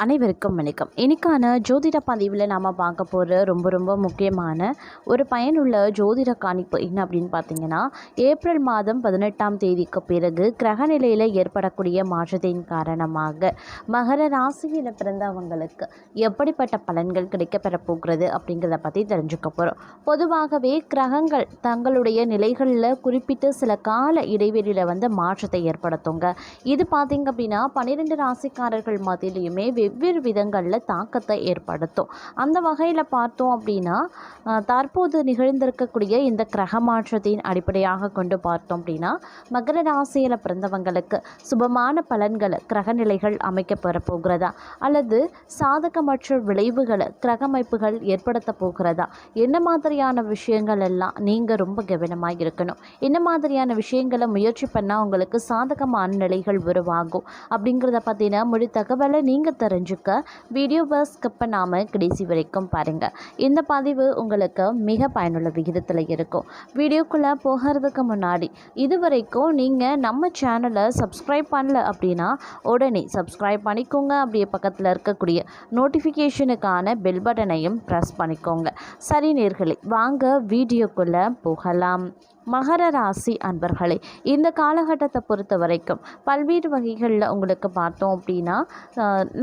அனைவருக்கும் வணக்கம். இன்னைக்கான ஜோதிட பதிவில் நாம் பார்க்க போகிற ரொம்ப முக்கியமான ஒரு பயனுள்ள ஜோதிட காணிப்பு என்ன அப்படின்னு பார்த்தீங்கன்னா, ஏப்ரல் மாதம் 18ஆம் தேதிக்கு பிறகு கிரகநிலையில் ஏற்படக்கூடிய மாற்றத்தின் காரணமாக மகர ராசியில் பிறந்தவங்களுக்கு எப்படிப்பட்ட பலன்கள் கிடைக்கப்பெற போகிறது அப்படிங்கிறத பற்றி தெரிஞ்சுக்க போகிறோம். பொதுவாகவே கிரகங்கள் தங்களுடைய நிலைகளில் குறிப்பிட்டு சில கால இடைவெளியில் மாற்றத்தை ஏற்படுத்துங்க. இது பார்த்திங்க அப்படின்னா 12 ராசிக்காரர்கள் மத்தியிலையுமே வெவ்வேறு விதங்களில் தாக்கத்தை ஏற்படுத்தும். அந்த வகையில் பார்த்தோம் அப்படின்னா, தற்போது நிகழ்ந்திருக்கக்கூடிய இந்த கிரக மாற்றத்தின் அடிப்படையாக கொண்டு பார்த்தோம் அப்படின்னா, மகர ராசியில் பிறந்தவங்களுக்கு சுபமான பலன்களை கிரகநிலைகள் அமைக்கப்பெற போகிறதா அல்லது சாதகமற்ற விளைவுகளை கிரகமைப்புகள் ஏற்படுத்த போகிறதா, என்ன மாதிரியான விஷயங்கள் எல்லாம் நீங்கள் ரொம்ப கவனமாக இருக்கணும், என்ன மாதிரியான விஷயங்களை முயற்சி பண்ணால் உங்களுக்கு சாதகமான நிலைகள் உருவாகும் அப்படிங்கிறத பற்றின முழு தகவலை நீங்கள் தெரிஞ்சுக்க வீடியோவை ஸ்கிப் பண்ணாமல் கடைசி வரைக்கும் பாருங்கள். இந்த பதிவு உங்களுக்கு மிக பயனுள்ள விகிதத்தில் இருக்கும். வீடியோக்குள்ளே போகிறதுக்கு முன்னாடி இதுவரைக்கும் நீங்கள் நம்ம சேனலை சப்ஸ்கிரைப் பண்ணல அப்படின்னா உடனே சப்ஸ்கிரைப் பண்ணிக்கோங்க. அப்படியே பக்கத்தில் இருக்கக்கூடிய நோட்டிஃபிகேஷனுக்கான பெல் பட்டனையும் ப்ரெஸ் பண்ணிக்கோங்க. சரி நேயர்களே, வாங்க வீடியோக்குள்ளே போகலாம். மகர ராசி அன்பர்களே, இந்த காலகட்டத்தை பொறுத்த வரைக்கும் பல்வேறு வகைகளில் உங்களுக்கு பார்த்தோம் அப்படின்னா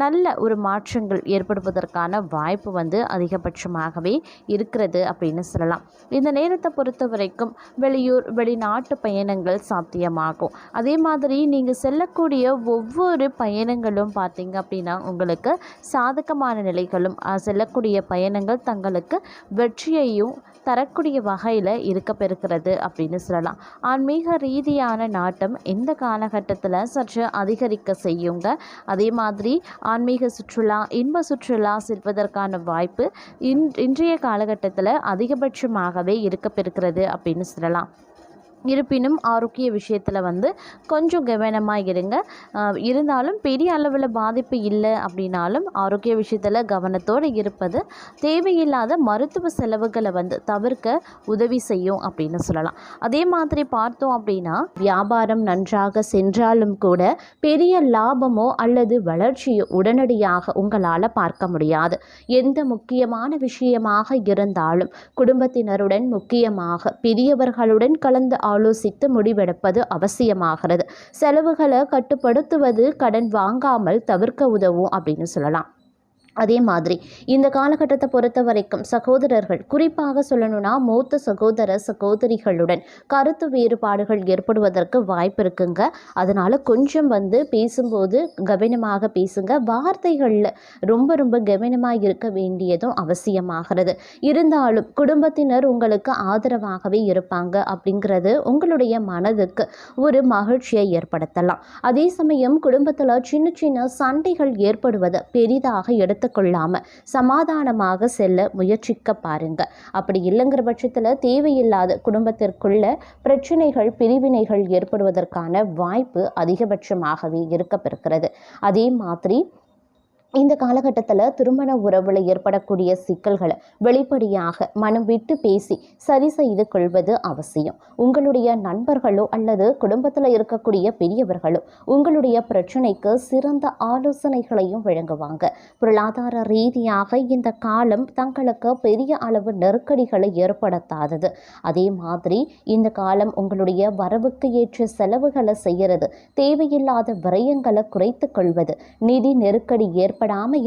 நல்ல ஒரு மாற்றங்கள் ஏற்படுவதற்கான வாய்ப்பு அதிகபட்சமாகவே இருக்கிறது அப்படின்னு சொல்லலாம். இந்த நேரத்தை பொறுத்த வரைக்கும் வெளியூர் வெளிநாட்டு பயணங்கள் சாத்தியமாகும். அதே மாதிரி நீங்கள் செல்லக்கூடிய ஒவ்வொரு பயணங்களும் பார்த்தீங்க அப்படின்னா உங்களுக்கு சாதகமான நிலைகளும் செல்லக்கூடிய பயணங்கள் தங்களுக்கு வெற்றியையும் தரக்கூடிய வகையில் இருக்கப்பெறுகிறது அப்படின்னு சொல்லலாம். ஆன்மீக ரீதியான நாட்டம் இந்த காலகட்டத்தில் சற்று அதிகரிக்க செய்யுங்க. அதே மாதிரி ஆன்மீக சுற்றுலா இன்ப சுற்றுலா செல்வதற்கான வாய்ப்பு இன்றைய காலகட்டத்தில் அதிகபட்சமாகவே இருக்கப்பெறுகிறது அப்படின்னு சொல்லலாம். இருப்பினும் ஆரோக்கிய விஷயத்தில் கொஞ்சம் கவனமாக இருங்க. இருந்தாலும் பெரிய அளவில் பாதிப்பு இல்லை அப்படின்னாலும் ஆரோக்கிய விஷயத்தில் கவனத்தோடு இருப்பது தேவையில்லாத மருத்துவ செலவுகளை தவிர்க்க உதவி செய்யும் அப்படின்னு சொல்லலாம். அதே மாதிரி பார்த்தோம் அப்படின்னா, வியாபாரம் நன்றாக சென்றாலும் கூட பெரிய லாபமோ அல்லது வளர்ச்சியோ உடனடியாக உங்களால் பார்க்க முடியாது. எந்த முக்கியமான விஷயமாக இருந்தாலும் குடும்பத்தினருடன் முக்கியமாக பெரியவர்களுடன் கலந்து ஆலோசித்து முடிவெடுப்பது அவசியமாகிறது. செலவுகளை கட்டுப்படுத்துவது கடன் வாங்காமல் தவிர்க்க உதவும் அப்படின்னு சொல்லலாம். அதே மாதிரி இந்த காலகட்டத்தை பொறுத்த வரைக்கும் சகோதரர்கள், குறிப்பாக சொல்லணும்னா மூத்த சகோதர சகோதரிகளுடன் கருத்து வேறுபாடுகள் ஏற்படுவதற்கு வாய்ப்பு இருக்குங்க. அதனால் கொஞ்சம் பேசும்போது கவனமாக பேசுங்க. வார்த்தைகளில் ரொம்ப கவனமாக இருக்க வேண்டியதும் அவசியமாகிறது. இருந்தாலும் குடும்பத்தினர் உங்களுக்கு ஆதரவாகவே இருப்பாங்க அப்படிங்கிறது உங்களுடைய மனதுக்கு ஒரு மகிழ்ச்சியை ஏற்படுத்தலாம். அதே சமயம் குடும்பத்தில் சின்ன சண்டைகள் ஏற்படுவதை பெரிதாக எடுத்துக்கொள்ளாம சமாதானமாக செல்ல முயற்சிக்க பாருங்க. அப்படி இல்லைங்கிற பட்சத்தில் தேவையில்லாத குடும்பத்திற்குள்ள பிரச்சனைகள் பிரிவினைகள் ஏற்படுவதற்கான வாய்ப்பு அதிகபட்சமாகவே இருக்கப்பெறுகிறது. அதே மாதிரி இந்த காலகட்டத்தில் திருமண உறவில் ஏற்படக்கூடிய சிக்கல்களை வெளிப்படையாக மனம் விட்டு பேசி சரி செய்து கொள்வது அவசியம். உங்களுடைய நண்பர்களோ அல்லது குடும்பத்தில் இருக்கக்கூடிய பெரியவர்களோ உங்களுடைய பிரச்சனைக்கு சிறந்த ஆலோசனைகளையும் வழங்குவாங்க. பொருளாதார ரீதியாக இந்த காலம் தங்களுக்கு பெரிய அளவு நெருக்கடிகளை ஏற்படுத்தாதது. அதே மாதிரி இந்த காலம் உங்களுடைய வரவுக்கு ஏற்ற செலவுகளை செய்கிறது, தேவையில்லாத விரயங்களை குறைத்து கொள்வது, நிதி நெருக்கடி ஏற்படாமல்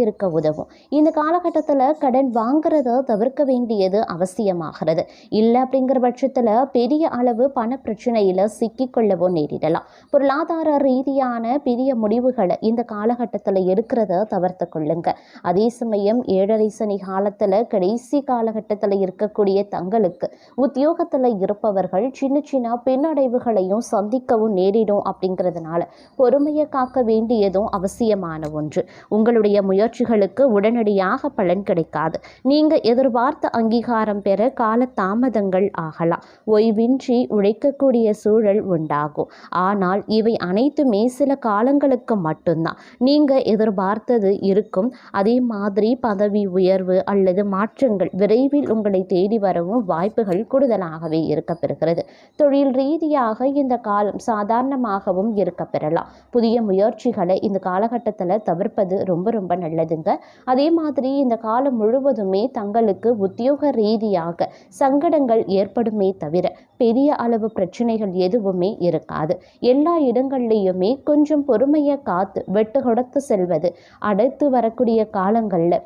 இருக்க உதவும். இந்த காலகட்டத்தில் கடன் வாங்குறத தவிர்க்க வேண்டியது அவசியமாகிறது. இல்லை அப்படிங்கிற பட்சத்தில் பெரிய அளவு பண பிரச்சனையில் சிக்கிக்கொள்ளவோ நேரிடலாம். பொருளாதார ரீதியான பெரிய முடிவுகளை இந்த காலகட்டத்தில் எடுக்கிறத தவிர்த்து கொள்ளுங்க. அதே சமயம் 7.5 சனி காலத்தில் கடைசி காலகட்டத்தில் இருக்கக்கூடிய தங்களுக்கு உத்தியோகத்தில் இருப்பவர்கள் சின்ன பின்னடைவுகளையும் சந்திக்கவும் நேரிடும். அப்படிங்கிறதுனால பொறுமையை காக்க வேண்டியதும் அவசியமான ஒன்று. உங்களுடைய முயற்சிகளுக்கு உடனடியாக பலன் கிடைக்காது. நீங்கள் எதிர்பார்த்த அங்கீகாரம் பெற கால தாமதங்கள் ஆகலாம். ஓய்வின்றி உழைக்கக்கூடிய சூழல் உண்டாகும். ஆனால் இவை அனைத்துமே சில காலங்களுக்கு மட்டும்தான். நீங்கள் எதிர்பார்த்தது இருக்கும். அதே மாதிரி பதவி உயர்வு அல்லது மாற்றங்கள் விரைவில் உங்களை தேடி வரவும் வாய்ப்புகள் கூடுதலாகவே இருக்கப்பெறுகிறது. தொழில் ரீதியாக இந்த காலம் சாதாரணமாகவும் இருக்கப்பெறலாம். புதிய முயற்சிகளை இந்த காலகட்டத்தில் தவிர்ப்பது ரொம்ப ரொம்ப நல்லதுங்க. அதே மாதிரி இந்த காலம் முழுவதுமே தங்களுக்கு உத்தியோக ரீதியாக சங்கடங்கள் ஏற்படுமே தவிர பெரிய அளவு பிரச்சனைகள் எதுவுமே இருக்காது. எல்லா இடங்கள்லையுமே கொஞ்சம் பொறுமையை காத்து வெட்டு கொடுத்து செல்வது அடுத்து வரக்கூடிய காலங்களில்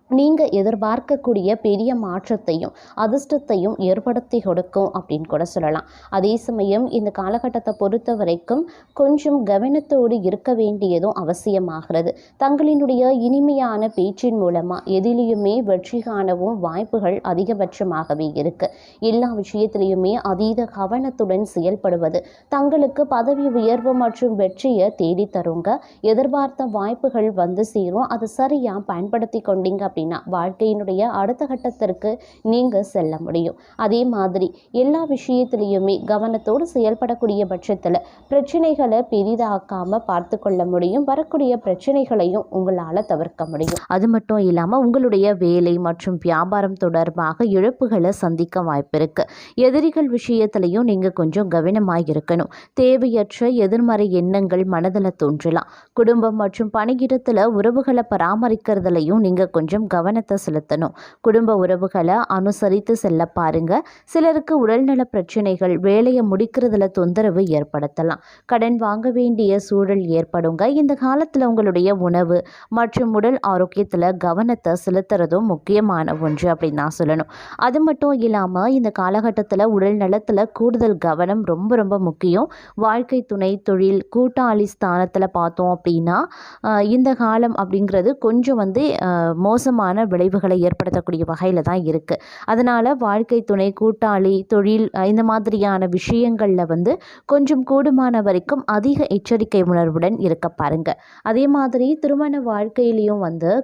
நீங்கள் எதிர்பார்க்கக்கூடிய பெரிய மாற்றத்தையும் அதிர்ஷ்டத்தையும் ஏற்படுத்தி கொடுக்கும் அப்படின்னு கூட சொல்லலாம். அதே சமயம் இந்த காலகட்டத்தை பொறுத்த வரைக்கும் கொஞ்சம் கவனத்தோடு இருக்க வேண்டியதும் அவசியமாகிறது. தங்களினுடைய இனிமையான பேச்சின் மூலமாக எதிலையுமே வெற்றி காணவும் வாய்ப்புகள் அதிகபட்சமாகவே இருக்கு. எல்லா விஷயத்திலையுமே அதீத கவனத்துடன் செயல்படுவது தங்களுக்கு பதவி உயர்வு மற்றும் வெற்றியை தேடி தருங்க. எதிர்பார்த்த வாய்ப்புகள் வந்து சேரும். அதை சரியாக பயன்படுத்தி கொண்டீங்க அப்படின்னா வாழ்க்கையினுடைய அடுத்த கட்டத்திற்கு நீங்க செல்ல முடியும். அதே மாதிரி எல்லா விஷயத்திலையுமே கவனத்தோடு செயல்படக்கூடிய பட்சத்தில் பிரச்சனைகளை பெரிதாக்காம பார்த்து கொள்ள முடியும். வரக்கூடிய பிரச்சனைகளையும் உங்களால் தவிர்க்க முடியும். அது மட்டும் இல்லாமல் உங்களுடைய வேலை மற்றும் வியாபாரம் தொடர்பாக இழப்புகளை சந்திக்க வாய்ப்பு இருக்கு. எதிரிகள் விஷயத்திலையும் நீங்க கொஞ்சம் கவனமாக இருக்கணும். தேவையற்ற எதிர்மறை எண்ணங்கள் மனதில் தோன்றலாம். குடும்பம் மற்றும் பணியிடத்தில் உறவுகளை பராமரிக்கிறதுலையும் நீங்க கொஞ்சம் கவனத்தை செலுத்தணும். குடும்ப உறவுகளை அனுசரித்து செல்ல பாருங்க. சிலருக்கு உடல்நல பிரச்சனைகள் வேலையை முடிக்கிறதுல தொந்தரவு ஏற்படுத்தலாம். கடன் வாங்க வேண்டிய சூழல் ஏற்படுங்க. இந்த காலத்தில் உங்களுடைய உணவு மற்றும் உடல் ஆரோக்கியத்தில் கவனத்தை செலுத்துறதும் முக்கியமான ஒன்று அப்படின்னு நான் சொல்லணும். அது மட்டும் இல்லாமல் இந்த காலகட்டத்தில் உடல் நலத்தில் கூடுதல் கவனம் ரொம்ப ரொம்ப முக்கியம். வாழ்க்கை துணை, தொழில், கூட்டாளி ஸ்தானத்தில் பார்த்தோம் அப்படின்னா இந்த காலம் அப்படிங்கிறது கொஞ்சம் மோசமான விளைவுகளை ஏற்படுத்தக்கூடிய வகையில் தான் இருக்குது. அதனால் வாழ்க்கை துணை, கூட்டாளி, தொழில் இந்த மாதிரியான விஷயங்களில் கொஞ்சம் கூடுமான வரைக்கும் அதிக எச்சரிக்கை உணர்வுடன் இருக்க பாருங்க. அதே மாதிரி திருமண வாழ்க்கையிலையும்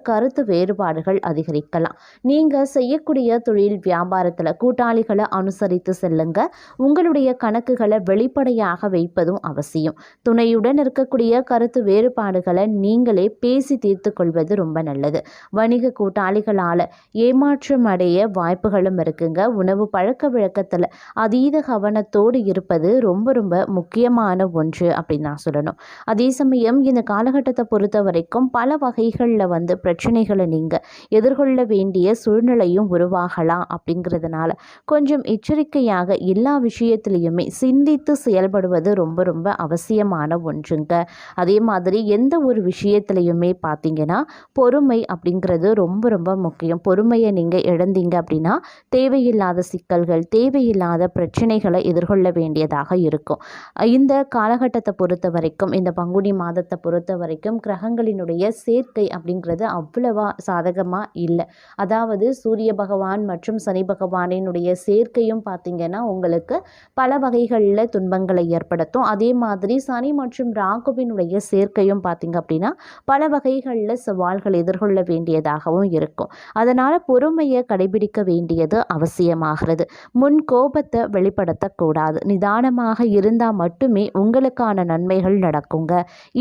கருத்து வேறுபாடுகள் அதிகரிக்கலாம். நீங்கள் செய்யக்கூடிய தொழில் வியாபாரத்தில் கூட்டாளிகளை அனுசரித்து செல்லுங்க. உங்களுடைய கணக்குகளை வெளிப்படையாக வைப்பதும் அவசியம். துணையுடன் இருக்கக்கூடிய கருத்து வேறுபாடுகளை நீங்களே பேசி தீர்த்து கொள்வது ரொம்ப நல்லது. வணிக கூட்டாளிகளால் ஏமாற்றம் அடைய வாய்ப்புகளும் இருக்குங்க. உணவு பழக்க வழக்கத்தில் அதீத கவனத்தோடு இருப்பது ரொம்ப ரொம்ப முக்கியமான ஒன்று அப்படின்னு நான் சொல்லணும். அதே சமயம் இந்த காலகட்டத்தை பொறுத்த வரைக்கும் பல வகைகளில் பிரச்சனைகளை நீங்கள் எதிர்கொள்ள வேண்டிய சூழ்நிலையும் உருவாகலாம். அப்படிங்கிறதுனால கொஞ்சம் எச்சரிக்கையாக எல்லா விஷயத்திலையுமே சிந்தித்து செயல்படுவது ரொம்ப ரொம்ப அவசியமான ஒன்றுங்க. அதே மாதிரி எந்த ஒரு விஷயத்திலையுமே பார்த்தீங்கன்னா பொறுமை அப்படிங்கிறது ரொம்ப ரொம்ப முக்கியம். பொறுமையை நீங்கள் இழந்தீங்க அப்படின்னா தேவையில்லாத சிக்கல்கள், தேவையில்லாத பிரச்சனைகளை எதிர்கொள்ள வேண்டியதாக இருக்கும். இந்த காலகட்டத்தை பொறுத்த வரைக்கும், இந்த பங்குனி மாதத்தை பொறுத்த வரைக்கும் கிரகங்களினுடைய சேர்க்கை அப்படிங்கிறது அவ்வளவா சாதகமாக இல்லை. அதாவது சூரிய பகவான் மற்றும் சனி பகவானினுடைய சேர்க்கையும் பார்த்தீங்கன்னா உங்களுக்கு பல வகைகளில் துன்பங்களை ஏற்படுத்தும். அதே மாதிரி சனி மற்றும் ராகுவினுடைய சேர்க்கையும் பார்த்தீங்க அப்படின்னா பல வகைகளில் சவால்கள் எதிர்கொள்ள வேண்டியதாகவும் இருக்கும். அதனால் பொறுமையை கடைபிடிக்க வேண்டியது அவசியமாகிறது. முன் கோபத்தை வெளிப்படுத்தக்கூடாது. நிதானமாக இருந்தால் மட்டுமே உங்களுக்கான நன்மைகள் நடக்குங்க.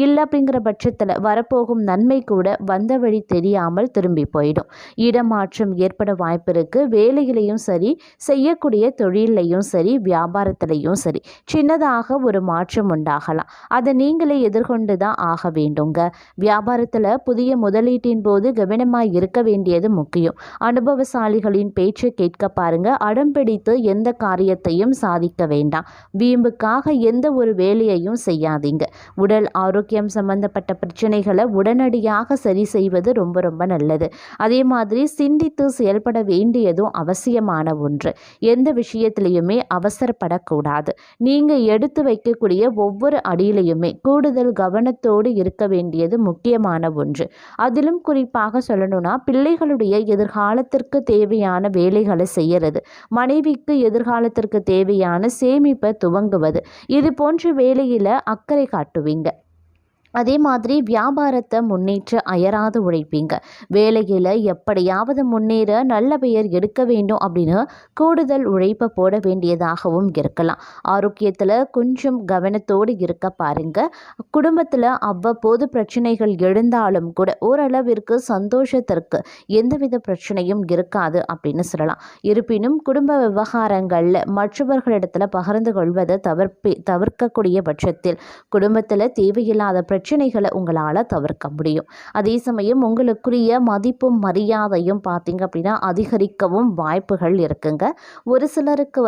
இல்லை அப்படிங்கிற பட்சத்தில் வரப்போகும் நன்மை கூட வந்த வழி தெரியாமல் திரும்பி போயிடும். இடமாற்றம் ஏற்பட வாய்ப்பு இருக்கு. வேலையிலையும் சரி, செய்யக்கூடிய தொழிலையும் சரி, வியாபாரத்திலையும் சரி சின்னதாக ஒரு மாற்றம் உண்டாகலாம். அதை நீங்களே எதிர்கொண்டு தான் ஆக வேண்டுங்க. வியாபாரத்தில் புதிய முதலீட்டின் போது கவனமாக இருக்க வேண்டியது முக்கியம். அனுபவசாலிகளின் பேச்சை கேட்க பாருங்க. அடம் பிடித்து எந்த காரியத்தையும் சாதிக்க வேண்டாம். வீம்புக்காக எந்த ஒரு வேலையையும் செய்யாதீங்க. உடல் ஆரோக்கியம் சம்பந்தப்பட்ட பிரச்சனைகளை உடனடியாக சரி செய்வது ரொம்ப ரொம்ப நல்லது. அதே மாதிரி சிந்தித்து செயல்பட வேண்டியதும் அவசியமான ஒன்று. எந்த விஷயத்திலையுமே அவசரப்படக்கூடாது. நீங்கள் எடுத்து வைக்கக்கூடிய ஒவ்வொரு அடியிலையுமே கூடுதல் கவனத்தோடு இருக்க வேண்டியது முக்கியமான ஒன்று. அதிலும் குறிப்பாக சொல்லணும்னா பிள்ளைகளுடைய எதிர்காலத்திற்கு தேவையான வேலைகளை செய்யறது, மனைவிக்கு எதிர்காலத்திற்கு தேவையான சேமிப்பை துவங்குவது, இது போன்ற வேலையில் அக்கறை காட்டுவீங்க. அதே மாதிரி வியாபாரத்தை முன்னேற்ற அயராது உழைப்பீங்க. வேலையில் எப்படியாவது முன்னேற நல்ல பெயர் எடுக்க வேண்டும் அப்படின்னு கூடுதல் உழைப்பை போட வேண்டியதாகவும் இருக்கலாம். ஆரோக்கியத்தில் கொஞ்சம் கவனத்தோடு இருக்க பாருங்க. குடும்பத்தில் அவ்வப்போது பிரச்சனைகள் எழுந்தாலும் கூட ஓரளவிற்கு சந்தோஷத்திற்கு எந்தவித பிரச்சனையும் இருக்காது அப்படின்னு சொல்லலாம். இருப்பினும் குடும்ப விவகாரங்களில் மற்றவர்களிடத்தில் பகிர்ந்து கொள்வதை தவிர்க்கக்கூடிய பட்சத்தில் குடும்பத்தில் தேவையில்லாத பிரச்சனைகளை உங்களால் தவிர்க்க முடியும். அதே சமயம் உங்களுக்குரிய மதிப்பும் மரியாதையும் பார்த்திங்க அப்படின்னா அதிகரிக்கவும் வாய்ப்புகள் இருக்குங்க. ஒரு சிலருக்கு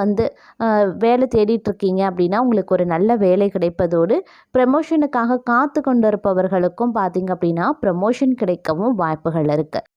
வேலை தேடிட்டுருக்கீங்க அப்படின்னா உங்களுக்கு ஒரு நல்ல வேலை கிடைப்பதோடு ப்ரமோஷனுக்காக காத்து கொண்டு இருப்பவர்களுக்கும் பார்த்திங்க அப்படின்னா ப்ரமோஷன் கிடைக்கவும் வாய்ப்புகள் இருக்குது.